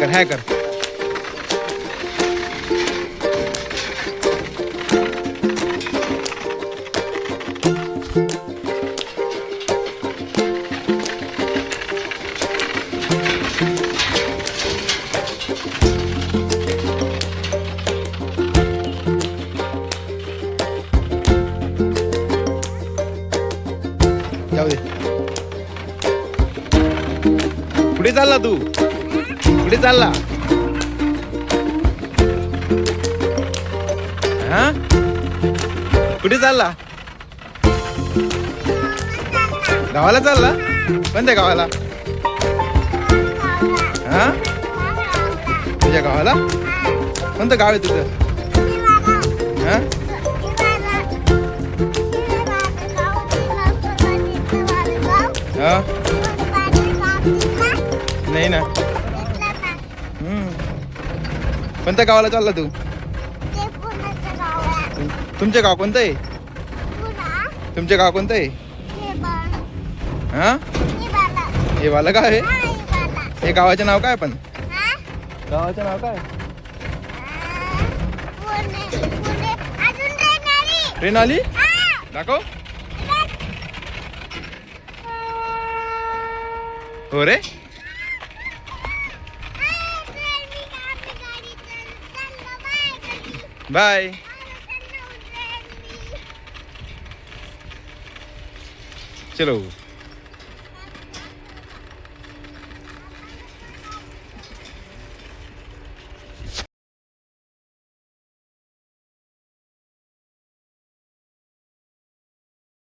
हाय कर जाऊ दे. कुठे चालला तू? कुठे चालला? हा कुठे चालला? गावाला चालला? कोणत्या गावाला? हा तुझ्या गावाला? कोणतं गाव आहे तुझं? हा हा नाही ना. कोणत्या गावाला चालला तू? तुमचे गाव कोणतं आहे? तुमचे गाव कोणतं आहे? हा हे वाला गाव आहे. हे गावाचे नाव काय? पण गावाचं नाव काय? ट्रेन आली दाखव. हो रे. बाय. चलो.